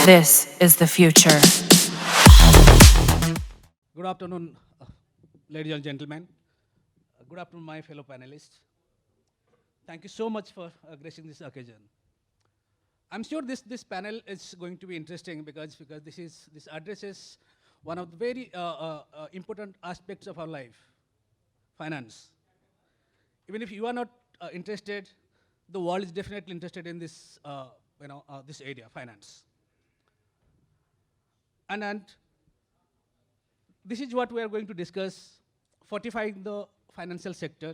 This is the future. Good afternoon, ladies and gentlemen. Good afternoon, my fellow panelists. Thank you so much for gracing this occasion. I'm sure this panel is going to be interesting because this addresses one of the very important aspects of our life, finance. Even if you are not interested, the world is definitely interested in this this area, finance. And this is what we are going to discuss, fortifying the financial sector,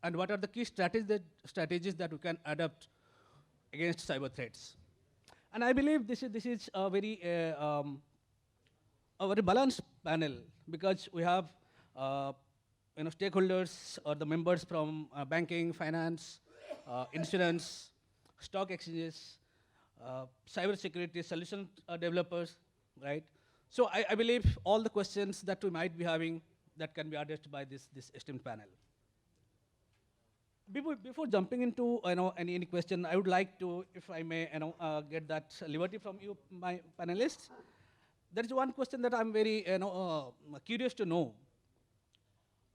and what are the key strategies that we can adopt against cyber threats. And I believe this is a very balanced panel because we have stakeholders or the members from banking, finance, insurance, stock exchanges, cybersecurity solution developers, right? So I believe all the questions that we might be having that can be addressed by this esteemed panel. Before jumping into any question, I would like to, if I may, get that liberty from you, my panelists. There is one question that I'm very curious to know.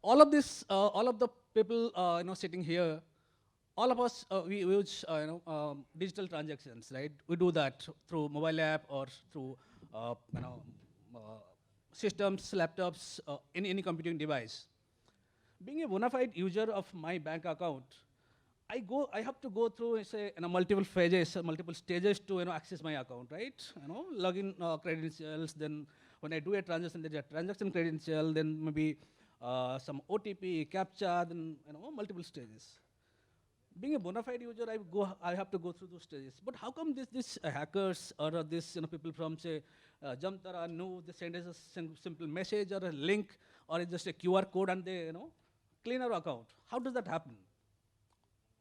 All of this, all of the people sitting here, all of us we use digital transactions, right? We do that through mobile app or through systems, laptops, any computing device. Being a bona fide user of my bank account, I have to go through, say, multiple phases, multiple stages to access my account, right? Login credentials. Then when I do a transaction, there's a transaction credential. Then maybe some OTP, captcha. Then multiple stages. Being a bona fide user, I have to go through those stages. But how come these hackers or this people from say Jamtara know they send us a simple message or a link or it's just a QR code and they clean our account? How does that happen?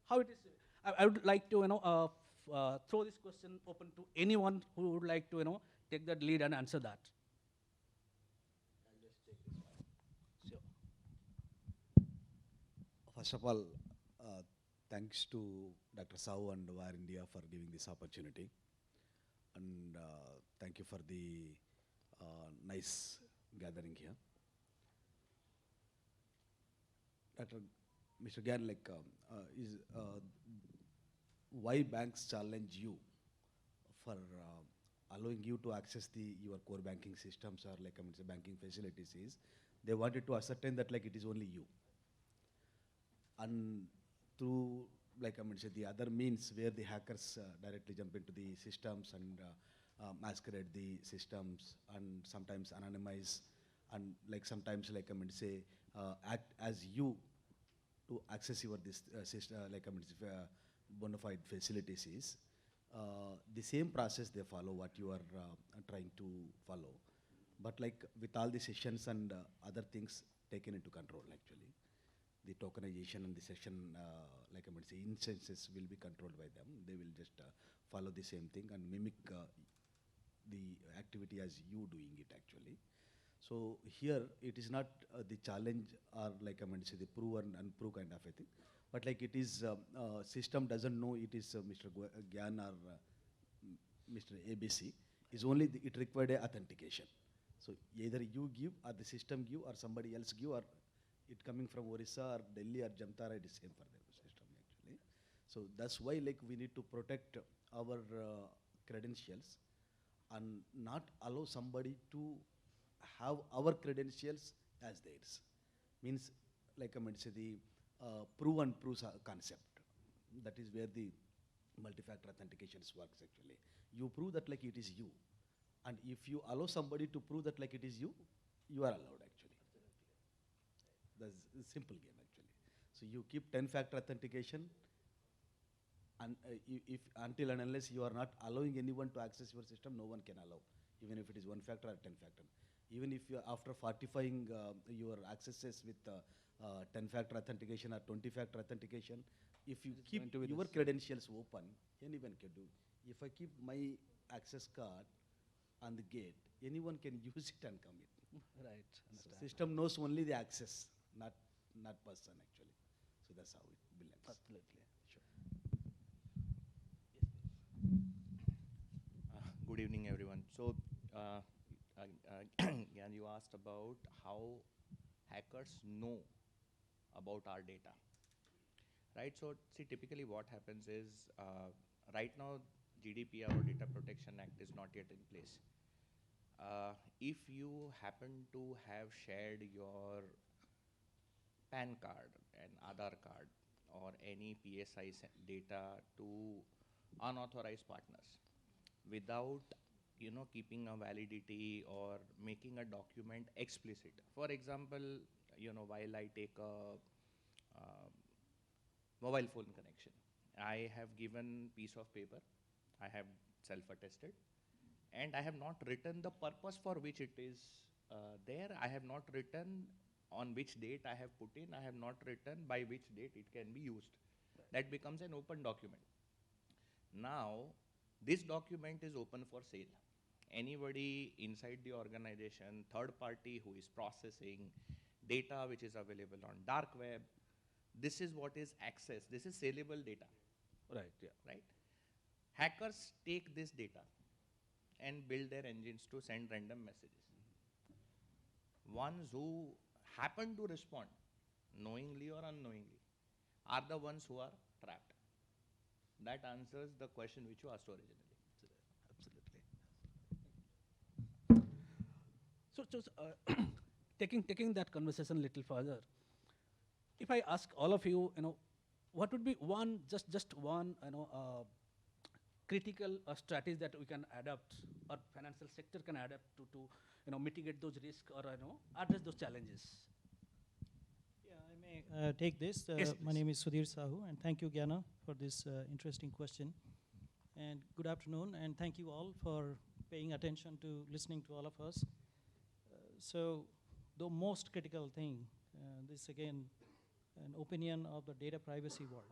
How it is? I would like to throw this question open to anyone who would like to take that lead and answer that. I'll just take this one. Sure. First of all, thanks to Dr. Sahu and VARINDIA for giving this opportunity. And thank you for the nice gathering here. Mr. Gyana, why banks challenge you for allowing you to access your core banking systems or banking facilities is they wanted to ascertain that it is only you. And through the other means where the hackers directly jump into the systems and masquerade the systems and sometimes anonymize and sometimes act as you to access your bona fide facilities is the same process they follow what you are trying to follow, but with all the sessions and other things taken into control actually. The tokenization and the session, instances will be controlled by them. They will just follow the same thing and mimic the activity as you doing it actually. So here it is not the challenge or the prove and unprove kind of a thing, but it is system doesn't know it is Mr. Gyana or Mr. ABC. Is only it required a authentication. So either you give or the system give or somebody else give or it coming from Orissa or Delhi or Jamtara, it is same for the system actually. So that's why we need to protect our credentials and not allow somebody to have our credentials as theirs. Means the prove and prove concept. That is where the multi-factor authentications works actually. You prove that it is you. And if you allow somebody to prove that it is you, you are allowed actually. That's a simple game actually. So you keep 10-factor authentication and if until and unless you are not allowing anyone to access your system, no one can allow, even if it is 1-factor or 10-factor. Even if you after fortifying your accesses with 10-factor authentication or 20-factor authentication, if you keep your credentials open, anyone can do. If I keep my access card on the gate, anyone can use it and come in. Right. So system knows only the access, not person actually. So that's how it belongs. Absolutely. Sure. Good evening, everyone. So, uh, and you asked about how hackers know about our data, right? So, see, typically what happens is, right now, GDPR or Data Protection Act is not yet in place. If you happen to have shared your PAN card and Aadhaar card or any PSI data to unauthorized partners without keeping a validity or making a document explicit. For example, while I take a mobile phone connection, I have given piece of paper, I have self-attested, and I have not written the purpose for which it is there. I have not written on which date I have put in. I have not written by which date it can be used. That becomes an open document. Now, this document is open for sale. Anybody inside the organization, third party who is processing data which is available on dark web, this is what is accessed. This is saleable data. Right, yeah. Right? Hackers take this data and build their engines to send random messages. Ones who happen to respond, knowingly or unknowingly, are the ones who are trapped. That answers the question which you asked originally. Absolutely. So taking that conversation a little further, if I ask all of you, what would be one, just one, critical strategy that we can adapt, or financial sector can adapt to mitigate those risks, or address those challenges? Yeah, I may take this. Yes, my please. name is Sudhir Sahu, and thank you, Gyana, for this interesting question. And good afternoon, and thank you all for paying attention to listening to all of us. So the most critical thing, this again, an opinion of the data privacy world.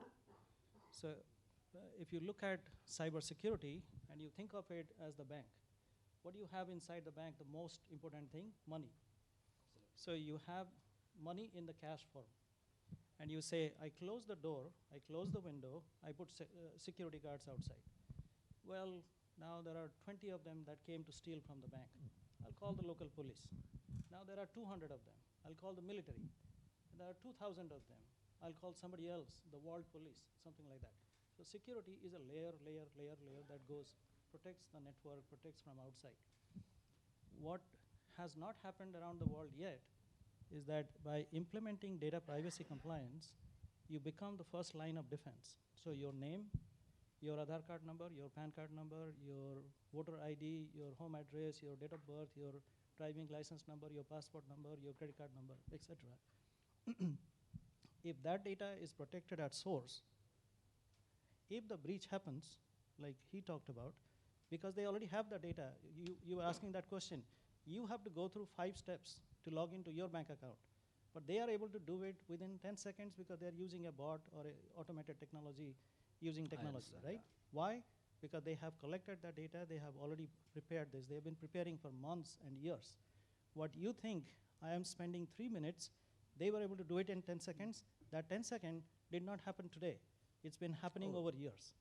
So if you look at cybersecurity and you think of it as the bank, what do you have inside the bank? The most important thing, money. So you have money in the cash form. And you say, I close the door, I close the window, I put security guards outside. Well, now there are 20 of them that came to steal from the bank. I'll call the local police. Now there are 200 of them. I'll call the military. There are 2,000 of them. I'll call somebody else, the world police, something like that. So security is a layer that goes, protects the network, protects from outside. What has not happened around the world yet is that by implementing data privacy compliance, you become the first line of defense. So your name, your Aadhaar card number, your PAN card number, your voter ID, your home address, your date of birth, your driving license number, your passport number, your credit card number, etc. If that data is protected at source, if the breach happens, like he talked about, because they already have the data, you were asking that question, you have to go through 5 steps to log into your bank account. But they are able to do it within 10 seconds because they're using a bot or a automated technology using technology, right? Yeah. Why? Because they have collected the data, they have already prepared this. They've been preparing for months and years. What you think I am spending 3 minutes, they were able to do it in 10 seconds. That 10 seconds did not happen today. It's been happening over years.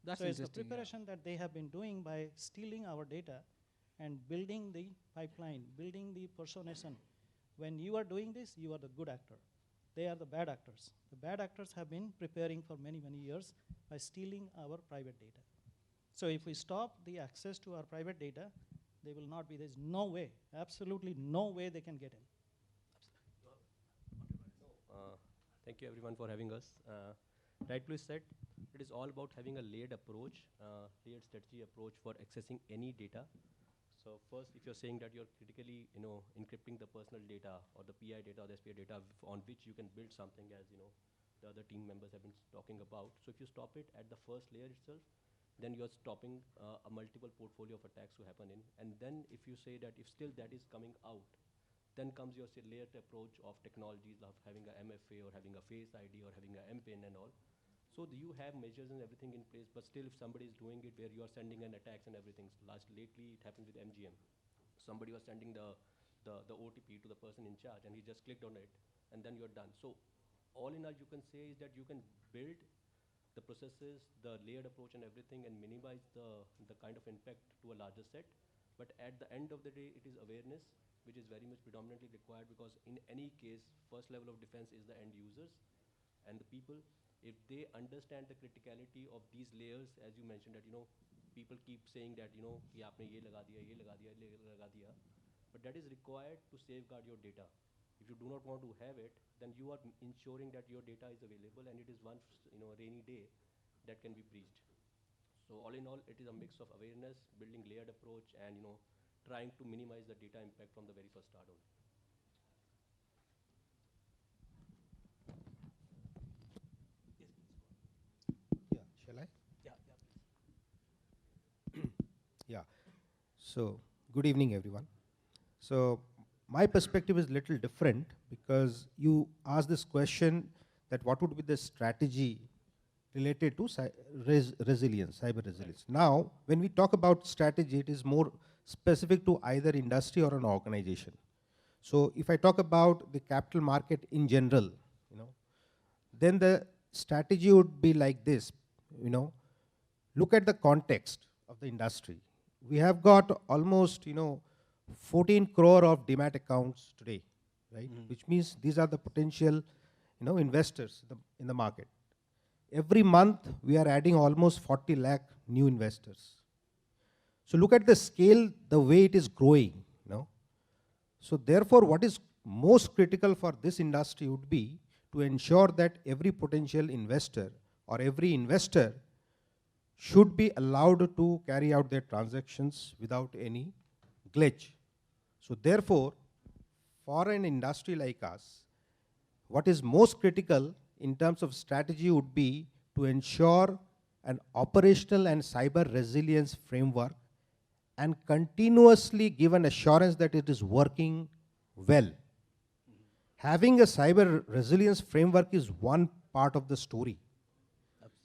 That's so it's the interesting, preparation that they have been doing by stealing our data and building the pipeline, building the personation. When you are doing this, you are the good actor. They are the bad actors. The bad actors have been preparing for many, many years by stealing our private data. So if we stop the access to our private data, they will not be, there's no way, absolutely no way they can get in. Thank you everyone for having us. Rightly said, it is all about having a layered approach, layered strategy approach for accessing any data. So first, if you're saying that you're critically, encrypting the personal data or the PI data or the SPI data on which you can build something, as the other team members have been talking about. So if you stop it at the first layer itself, then you're stopping a multiple portfolio of attacks to happen in. And then if you say that if still that is coming out, then comes your layered approach of technologies of having a MFA or having a Face ID or having a MPIN and all. So you have measures and everything in place, but still if somebody is doing it where you are sending an attacks and everything, lately it happened with MGM. Somebody was sending the OTP to the person in charge and he just clicked on it and then you're done. So all in all you can say is that you can build the processes, the layered approach and everything and minimize the kind of impact to a larger set. But at the end of the day, it is awareness, which is very much predominantly required, because in any case, first level of defense is the end users and the people. If they understand the criticality of these layers, as you mentioned, that, people keep saying that, कि आपने ये लगा दिया, ये लगा दिया, ये लगा दिया. But that is required to safeguard your data. If you do not want to have it, then you are ensuring that your data is available, and it is one, rainy day that can be breached. So all in all, it is a mix of awareness, building layered approach, and trying to minimize the data impact from the very first start only. Yeah, shall I? Yeah. So, good evening, everyone. So, my perspective is a little different, because you asked this question that what would be the strategy related to resilience, cyber resilience. Now, when we talk about strategy, it is more specific to either industry or an organization. So, if I talk about the capital market in general, then the strategy would be like this, look at the context of the industry. We have got almost, 14 crore of demat accounts today, right? Which means these are the potential, investors in the market. Every month, we are adding almost 40 lakh new investors. So look at the scale, the way it is growing, So therefore, what is most critical for this industry would be to ensure that every potential investor or every investor should be allowed to carry out their transactions without any glitch. So therefore, for an industry like us, what is most critical in terms of strategy would be to ensure an operational and cyber resilience framework and continuously give an assurance that it is working well. Having a cyber resilience framework is one part of the story.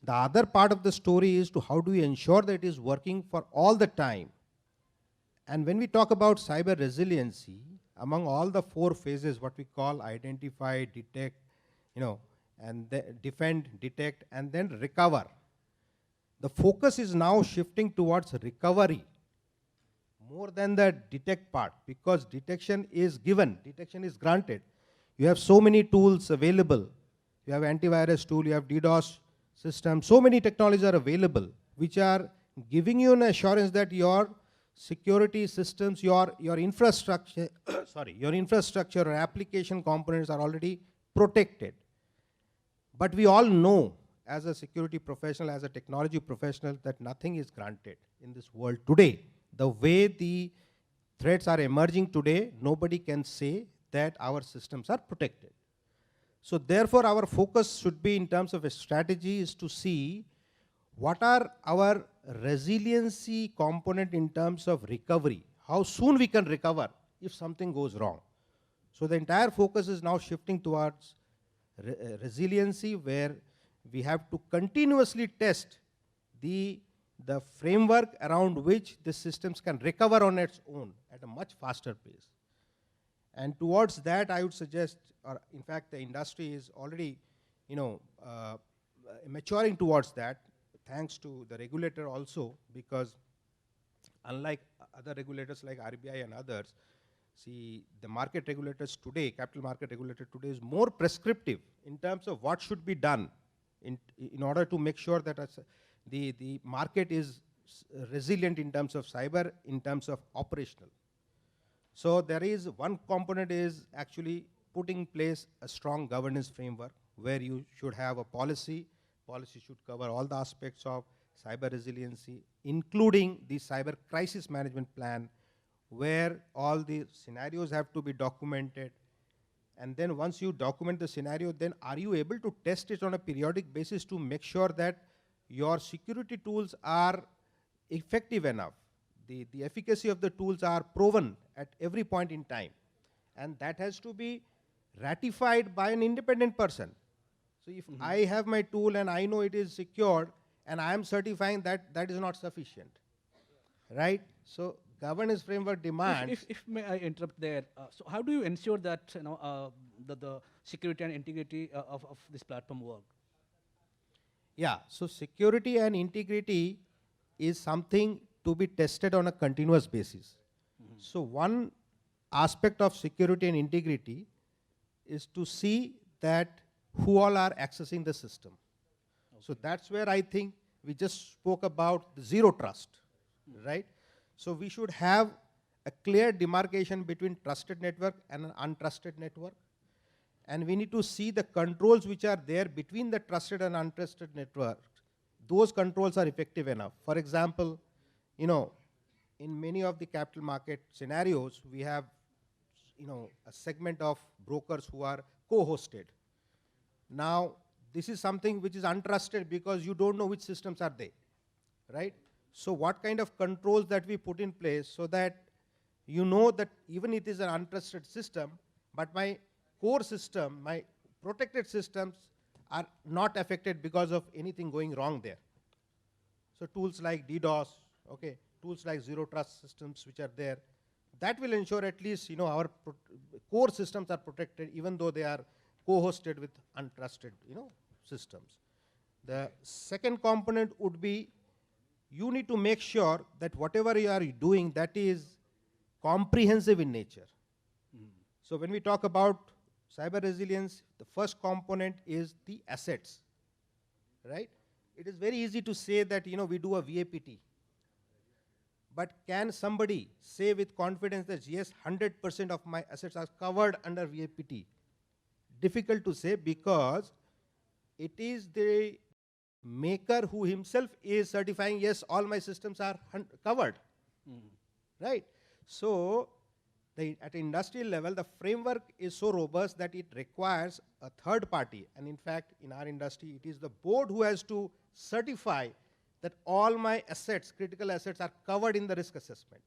The other part of the story is to how do we ensure that it is working for all the time. And when we talk about cyber resiliency, among all the 4 phases, what we call identify, detect, and defend, detect, and then recover. The focus is now shifting towards recovery more than the detect part, because detection is given, detection is granted. You have so many tools available. You have antivirus tool, you have DDoS system, so many technologies are available, which are giving you an assurance that your security systems, your infrastructure, your infrastructure or application components are already protected. But we all know, as a security professional, as a technology professional, that nothing is granted in this world today. The way the threats are emerging today, nobody can say that our systems are protected. So therefore, our focus should be in terms of a strategy is to see what are our resiliency component in terms of recovery, how soon we can recover if something goes wrong. So the entire focus is now shifting towards resiliency, where we have to continuously test the framework around which the systems can recover on its own at a much faster pace. And towards that, I would suggest, or in fact, the industry is already, maturing towards that, thanks to the regulator also, because unlike other regulators like RBI and others, see, the market regulators today, capital market regulator today is more prescriptive in terms of what should be done in order to make sure that the market is resilient in terms of cyber, in terms of operational. So there is one component is actually putting in place a strong governance framework where you should have a policy. Policy should cover all the aspects of cyber resiliency, including the cyber crisis management plan, where all the scenarios have to be documented. And then once you document the scenario, then are you able to test it on a periodic basis to make sure that your security tools are effective enough? The efficacy of the tools are proven at every point in time. And that has to be ratified by an independent person. So if I have my tool and I know it is secured and I am certifying that, that is not sufficient, right? So governance framework demands. If may I interrupt there, so how do you ensure that the security and integrity of this platform work? Yeah, so security and integrity is something to be tested on a continuous basis. So one aspect of security and integrity is to see that who all are accessing the system. So that's where I think we just spoke about the zero trust, right? So we should have a clear demarcation between trusted network and an untrusted network. And we need to see the controls which are there between the trusted and untrusted network. Those controls are effective enough. For example, you know, in many of the capital market scenarios, we have, you know, a segment of brokers who are co-hosted. Now, this is something which is untrusted because you don't know which systems are there, right? So what kind of controls that we put in place so that you know that even it is an untrusted system, but my core system, my protected systems are not affected because of anything going wrong there. So tools like DDoS, okay, tools like zero trust systems which are there, that will ensure at least, you know, our core systems are protected even though they are co-hosted with untrusted, you know, systems. The second component would be you need to make sure that whatever you are doing, that is comprehensive in nature. So when we talk about cyber resilience, the first component is the assets, right? It is very easy to say that, you know, we do a V.A.P.T. But can somebody say with confidence that yes, 100% of my assets are covered under V.A.P.T.? Difficult to say because it is the maker who himself is certifying, yes, all my systems are covered, right? So at industrial level, the framework is so robust that it requires a third party. And in fact, in our industry, it is the board who has to certify that all my assets, critical assets, are covered in the risk assessment.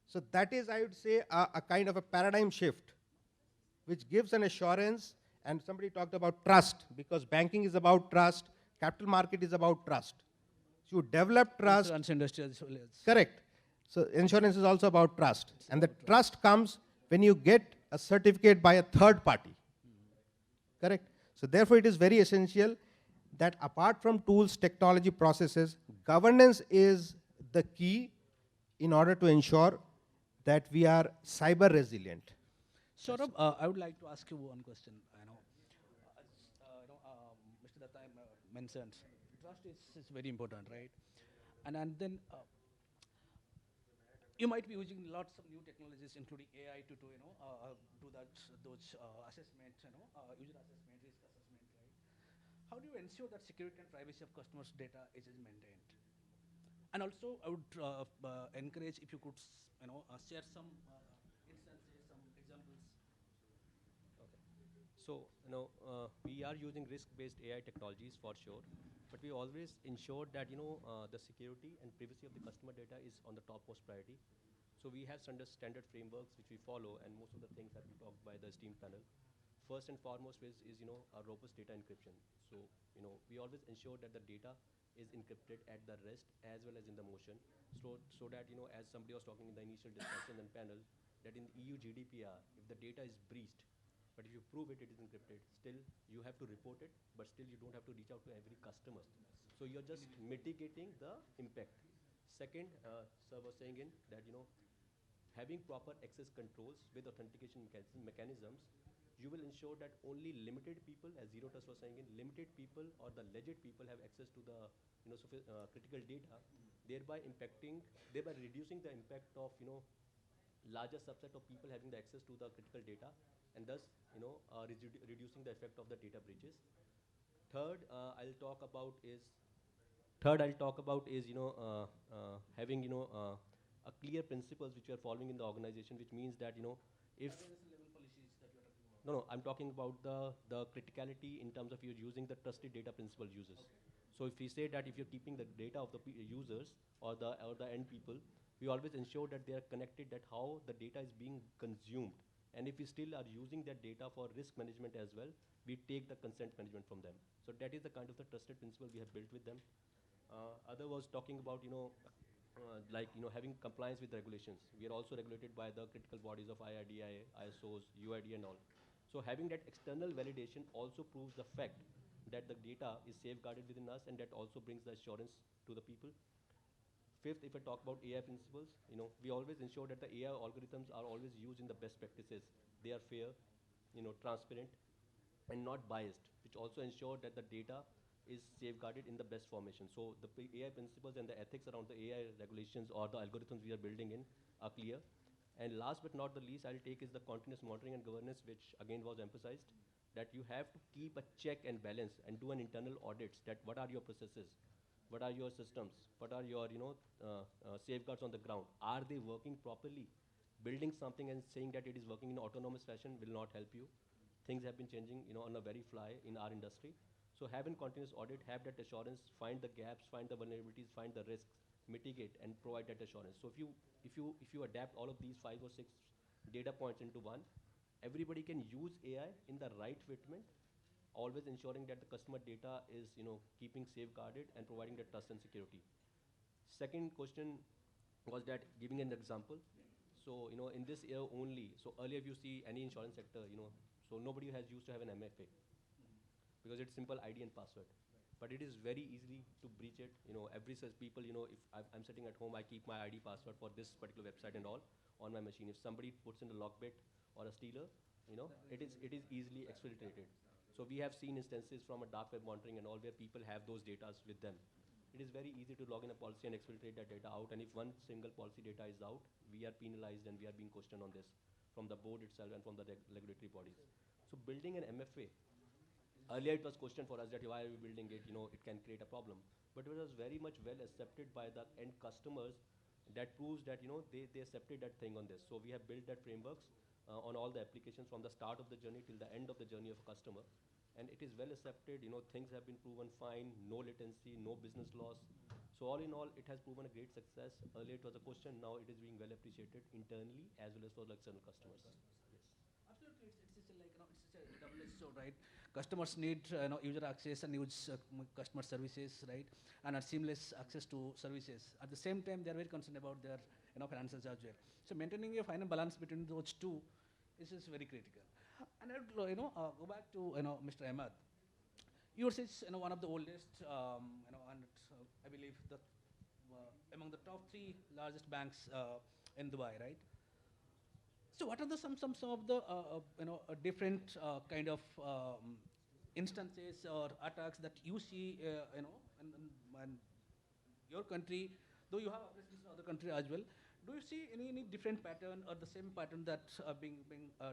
So that is, I would say, a kind of a paradigm shift, which gives an assurance. And somebody talked about trust, because banking is about trust, capital market is about trust. So you develop trust. Insurance industry as well as. Correct. So insurance is also about trust. And the trust comes when you get a certificate by a third party. Correct. So therefore, it is very essential that apart from tools, technology, processes, governance is the key in order to ensure that we are cyber resilient. Saurabh, I would like to ask you one question. I know, Mr. Dutta mentioned trust is very important, right? And then you might be using lots of new technologies, including AI, to do those assessments, user assessment, risk assessment, right? How do you ensure that security and privacy of customers' data is maintained? And also, I would encourage if you could, share some instances, some examples. So, we are using risk-based AI technologies for sure, but we always ensure that, the security and privacy of the customer data is on the topmost priority. So we have standard frameworks which we follow, and most of the things that we talked by the esteemed panel. First and foremost is a robust data encryption. So, we always ensure that the data is encrypted at the rest as well as in the motion, so that, as somebody was talking in the initial discussion and panel, that in EU GDPR, if the data is breached, but if you prove it is encrypted, still you have to report it, but still you don't have to reach out to every customer. So you're just mitigating the impact. Second, sir was saying that, having proper access controls with authentication mechanisms, you will ensure that only limited people, as Zero Trust was saying, limited people or the legit people have access to the critical data, thereby reducing the impact of larger subset of people having the access to the critical data, and thus reducing the effect of the data breaches. Third, I'll talk about is having a clear principles which we are following in the organization, which means that if no, I'm talking about the criticality in terms of you using the trusted data principle uses. So if we say that if you're keeping the data of the users or the end people, we always ensure that they are connected, that how the data is being consumed. And if we still are using that data for risk management as well, we take the consent management from them. So that is the kind of the trusted principle we have built with them. Other was talking about, having compliance with regulations. We are also regulated by the critical bodies of IRDI, ISOs, UID and all. So having that external validation also proves the fact that the data is safeguarded within us, and that also brings the assurance to the people. Fifth, if I talk about AI principles, we always ensure that the AI algorithms are always used in the best practices. They are fair, transparent, and not biased, which also ensure that the data is safeguarded in the best formation. So the AI principles and the ethics around the AI regulations or the algorithms we are building in are clear. And last but not the least, I'll take is the continuous monitoring and governance, which again was emphasized, that you have to keep a check and balance and do an internal audits that what are your processes, what are your systems, what are your safeguards on the ground, are they working properly? Building something and saying that it is working in autonomous fashion will not help you. Things have been changing on a very fly in our industry. So have a continuous audit, have that assurance, find the gaps, find the vulnerabilities, find the risks, mitigate and provide that assurance. So if you adapt all of these 5 or 6 data points into one, everybody can use AI in the right fitment, always ensuring that the customer data is keeping safeguarded and providing the trust and security. Second question was that giving an example. So in this year only, so earlier if you see any insurance sector, so nobody has used to have an MFA because it's simple ID and password. But it is very easy to breach it. Every such people, if I'm sitting at home, I keep my ID password for this particular website and all on my machine. If somebody puts in a lockbit or a stealer, it is easily exfiltrated. So we have seen instances from a dark web monitoring and all where people have those data with them. It is very easy to log in a policy and exfiltrate that data out. And if one single policy data is out, we are penalized and we are being questioned on this from the board itself and from the regulatory bodies. So building an MFA, earlier it was questioned for us that why are we building it, it can create a problem. But it was very much well accepted by the end customers. That proves that, they accepted that thing on this. So we have built that frameworks on all the applications from the start of the journey till the end of the journey of a customer. And it is well accepted, things have been proven fine, no latency, no business loss. So all in all, it has proven a great success. Earlier it was a question, now it is being well appreciated internally as well as for the external customers. Yes. Absolutely, it's like it's a double-edged sword, right? Customers need user access and use customer services, right? And a seamless access to services. At the same time, they are very concerned about their financials as well. So maintaining a final balance between those two is very critical. And I'd go back to Mr. Ahmed. Yours is one of the oldest, and I believe the among the top 3 largest banks in Dubai, right? So what are some of the different kind of instances or attacks that you see in your country, though you have operations in other country as well? Do you see any different pattern or the same pattern that's being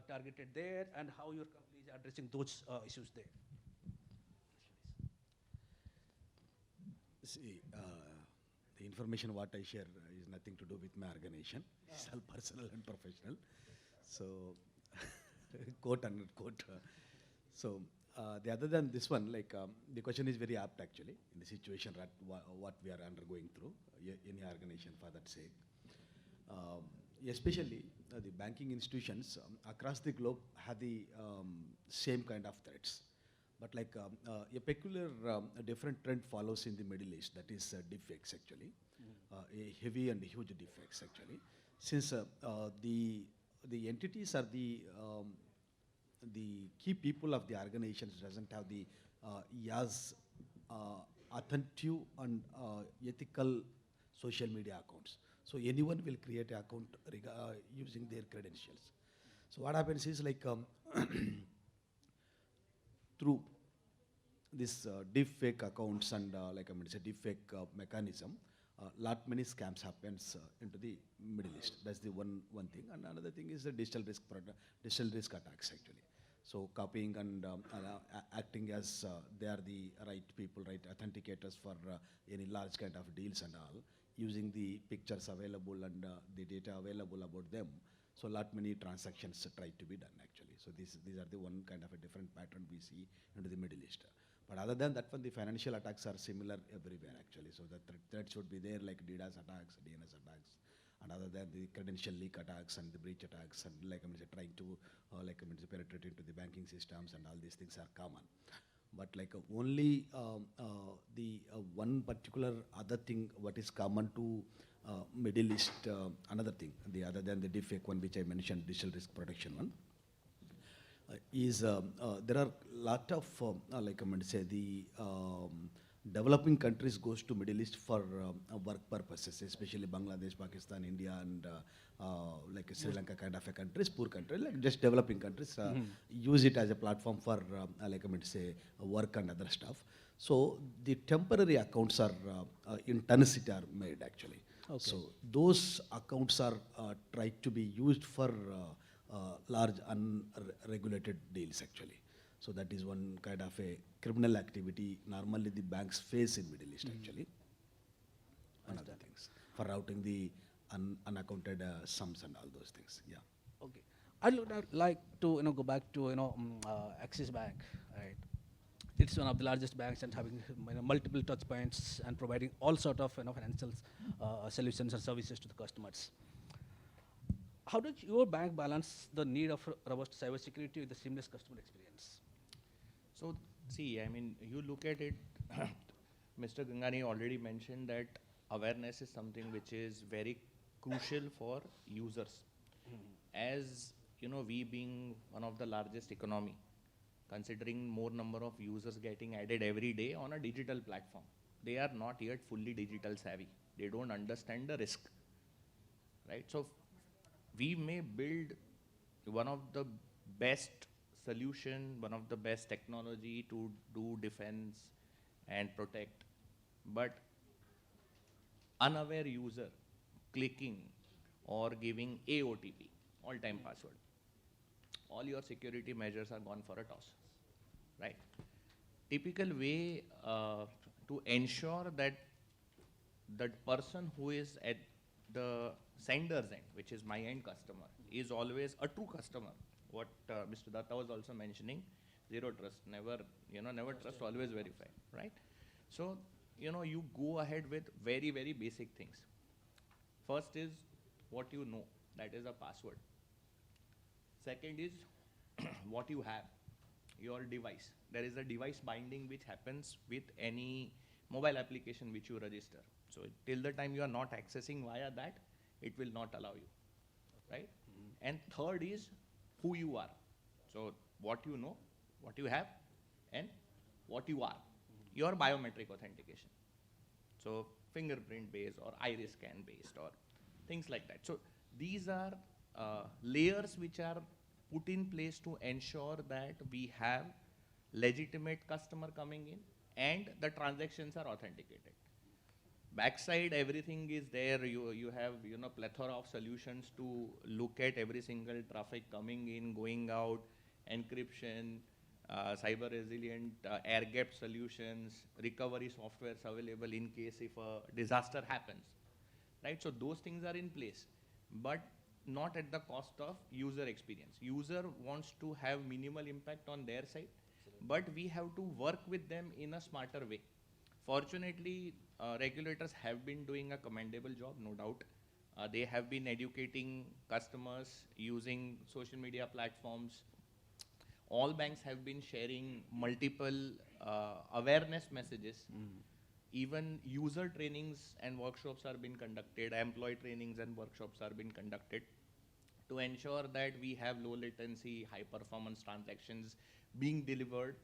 targeted there, and how your company is addressing those issues there? See, the information what I share is nothing to do with my organization. It's all personal and professional. So, quote unquote. So, the other than this one, like the question is very apt actually in the situation that what we are undergoing through any organization for that sake. Especially the banking institutions across the globe have the same kind of threats. But like a peculiar different trend follows in the Middle East, that is deepfakes actually, a heavy and huge deepfakes actually. Since the entities are the key people of the organizations doesn't have the as authentic and ethical social media accounts. So anyone will create an account using their credentials. So what happens is like through this deepfake accounts and like it's a deepfake mechanism, lot many scams happens into the Middle East. That's the one thing. And another thing is the digital risk attacks actually. So copying and acting as they are the right people, right authenticators for any large kind of deals and all, using the pictures available and the data available about them. So lot many transactions try to be done actually. So these are the one kind of a different pattern we see into the Middle East. But other than that one, the financial attacks are similar everywhere actually. So the threat should be there like DDoS attacks, DNS attacks, and other than the credential leak attacks and the breach attacks and like trying to penetrate into the banking systems and all these things are common. But like only the one particular other thing what is common to Middle East, another thing, the other than the deepfake one which I mentioned, digital risk protection one, is there are lot of like I'm going to say the developing countries goes to Middle East for work purposes, especially Bangladesh, Pakistan, India, and like Sri Lanka kind of a countries, poor country, like just developing countries, use it as a platform for like I mean to say work and other stuff. So the temporary accounts are in Tennessee are made actually. Okay. So those accounts are tried to be used for large unregulated deals actually. So that is one kind of a criminal activity normally the banks face in Middle East actually. One of the things for routing the unaccounted sums and all those things. Yeah. Okay. I'd like to go back to Axis Bank, right? It's one of the largest banks and having multiple touch points and providing all sort of financial solutions and services to the customers. How does your bank balance the need of robust cybersecurity with the seamless customer experience? So, see, I mean, you look at it, Mr. Gugnani already mentioned that awareness is something which is very crucial for users. As, we being one of the largest economy, considering more number of users getting added every day on a digital platform, they are not yet fully digital savvy. They don't understand the risk, right? So, we may build one of the best solution, one of the best technology to do defense and protect, but unaware user clicking or giving a OTP, all-time password, all your security measures are gone for a toss, right? Typical way to ensure that that person who is at the sender's end, which is my end customer, is always a true customer. What Mr. Dutta was also mentioning, zero trust, never trust, always verify, right? So, you go ahead with very, very basic things. First is what you know, that is a password. Second is what you have, your device. There is a device binding which happens with any mobile application which you register. So till the time you are not accessing via that, it will not allow you, right? And third is who you are. So what you know, what you have, and what you are. Your biometric authentication. So fingerprint based or iris scan based or things like that. So these are layers which are put in place to ensure that we have legitimate customer coming in and the transactions are authenticated. Backside, everything is there. You have plethora of solutions to look at every single traffic coming in, going out, encryption, cyber resilient, air gap solutions, recovery softwares available in case if a disaster happens, right? So those things are in place, but not at the cost of user experience. User wants to have minimal impact on their side, but we have to work with them in a smarter way. Fortunately, regulators have been doing a commendable job, no doubt. They have been educating customers using social media platforms. All banks have been sharing multiple awareness messages. Even user trainings and workshops are being conducted, employee trainings and workshops are being conducted to ensure that we have low latency, high performance transactions being delivered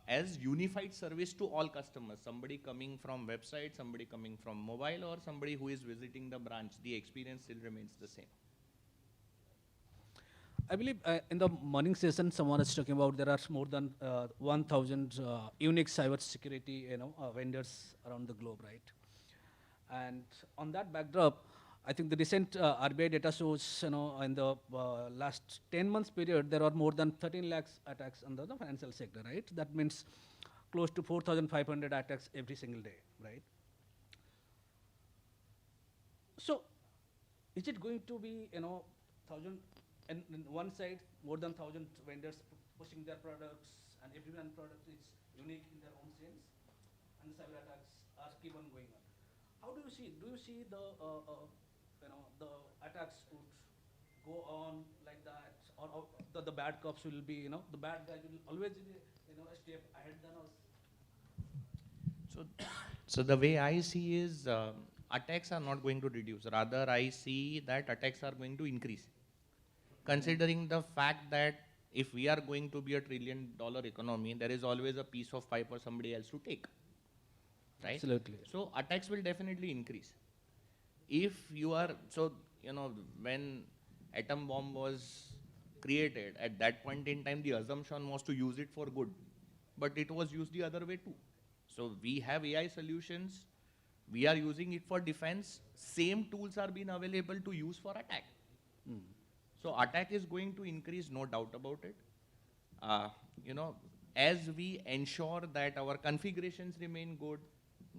as unified service to all customers. Somebody coming from website, somebody coming from mobile, or somebody who is visiting the branch, the experience still remains the same. I believe in the morning session, someone is talking about there are more than 1,000 unique cybersecurity vendors around the globe, right? And on that backdrop, I think the recent RBI data shows, in the last 10 months period, there are more than 13 lakhs attacks under the financial sector, right? That means close to 4,500 attacks every single day, right? So, is it going to be, 1,000, and on one side, more than 1,000 vendors pushing their products, and every one product is unique in their own sense, and the cyber attacks are keep on going on. How do you see? Do you see the the attacks would go on like that, or the bad cops will be, the bad guys will always be, a step ahead than us? So the way I see is attacks are not going to reduce. Rather, I see that attacks are going to increase. Considering the fact that if we are going to be $1 trillion economy, there is always a piece of pie for somebody else to take, right? Absolutely. So attacks will definitely increase. If you are, so, when atom bomb was created, at that point in time, the assumption was to use it for good, but it was used the other way too. So we have AI solutions, we are using it for defense, same tools are being available to use for attack. So attack is going to increase, no doubt about it. As we ensure that our configurations remain good,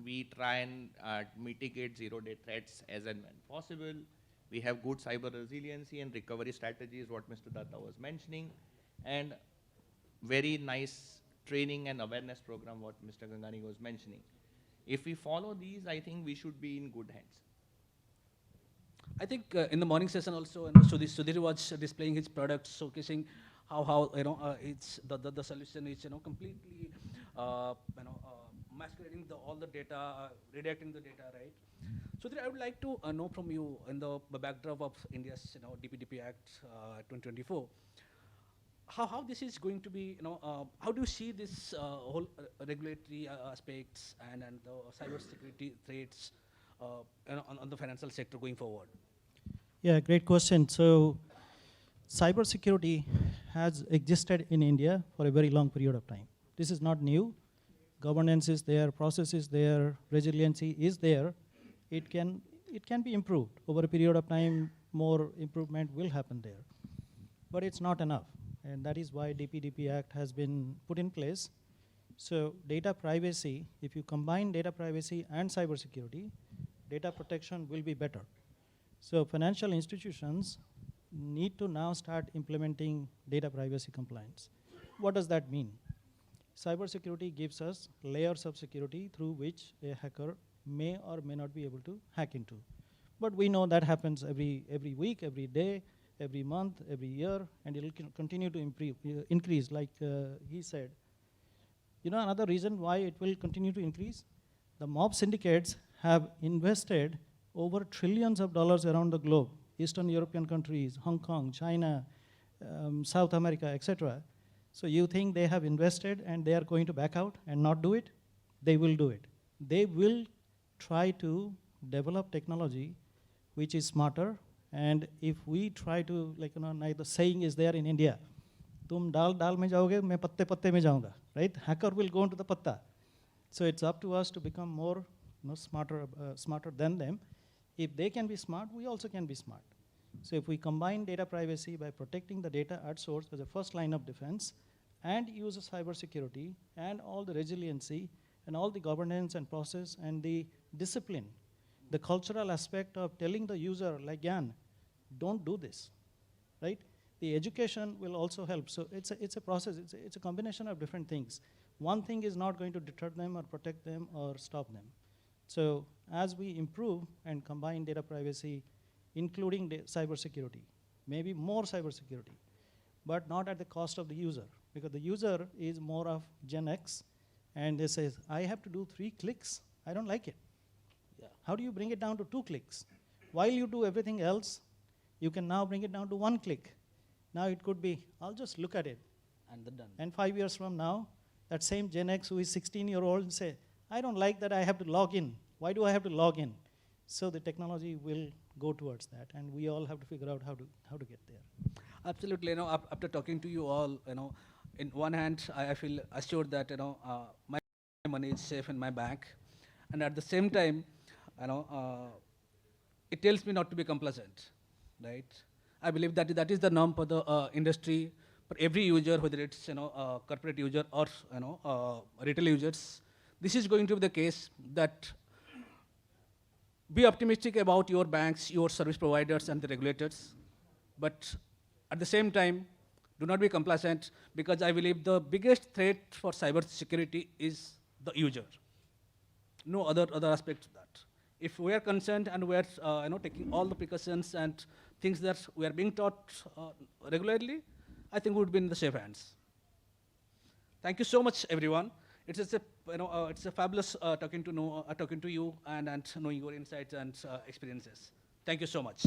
we try and mitigate zero-day threats as and when possible. We have good cyber resiliency and recovery strategies, what Mr. Dutta was mentioning, and very nice training and awareness program, what Mr. Gugnani was mentioning. If we follow these, I think we should be in good hands. I think in the morning session also, Sudhir was displaying his products, showcasing how it's the solution is completely masquerading all the data, redacting the data, right? Sudhir, I would like to know from you in the backdrop of India's DPDP Act 2024. How this is going to be, how do you see this whole regulatory aspects and the cybersecurity threats on the financial sector going forward? Yeah, great question. So cybersecurity has existed in India for a very long period of time. This is not new. Governance is there, process is there, resiliency is there. It can be improved. Over a period of time, more improvement will happen there. But it's not enough. And that is why DPDP Act has been put in place. So data privacy, if you combine data privacy and cybersecurity, data protection will be better. So financial institutions need to now start implementing data privacy compliance. What does that mean? Cybersecurity gives us layers of security through which a hacker may or may not be able to hack into. But we know that happens every week, every day, every month, every year, and it will continue to increase, like he said. Another reason why it will continue to increase, the mob syndicates have invested over trillions of dollars around the globe, Eastern European countries, Hong Kong, China, South America, etc. So you think they have invested and they are going to back out and not do it? They will do it. They will try to develop technology which is smarter. And if we try to, like, like the saying is there in India, tum dal mein jaoge, main patte mein jaunga, right? Hacker will go into the patta. So it's up to us to become more smarter than them. If they can be smart, we also can be smart. So if we combine data privacy by protecting the data at source as a first line of defense, and use cybersecurity and all the resiliency and all the governance and process and the discipline, the cultural aspect of telling the user, like Gyana, don't do this, right? The education will also help. So it's a process, it's a combination of different things. One thing is not going to deter them or protect them or stop them. So as we improve and combine data privacy, including cybersecurity, maybe more cybersecurity, but not at the cost of the user, because the user is more of Gen X, and they say, I have to do 3 clicks, I don't like it. Yeah. How do you bring it down to 2 clicks? While you do everything else, you can now bring it down to 1 click. Now it could be, I'll just look at it. And then done. And 5 years from now, that same Gen X who is 16-year-old say, I don't like that I have to log in. Why do I have to log in? So the technology will go towards that, and we all have to figure out how to get there. Absolutely. After talking to you all, in one hand, I feel assured that my money is safe in my bank, and at the same time, it tells me not to be complacent, right? I believe that is the norm for the industry, for every user, whether it's corporate user or retail users. This is going to be the case, that be optimistic about your banks, your service providers, and the regulators, but at the same time, do not be complacent, because I believe the biggest threat for cybersecurity is the user. No other aspect of that. If we are concerned and we are taking all the precautions and things that we are being taught regularly, I think we would be in the safe hands. Thank you so much, everyone. It's a fabulous talking to you and knowing your insights and experiences. Thank you so much.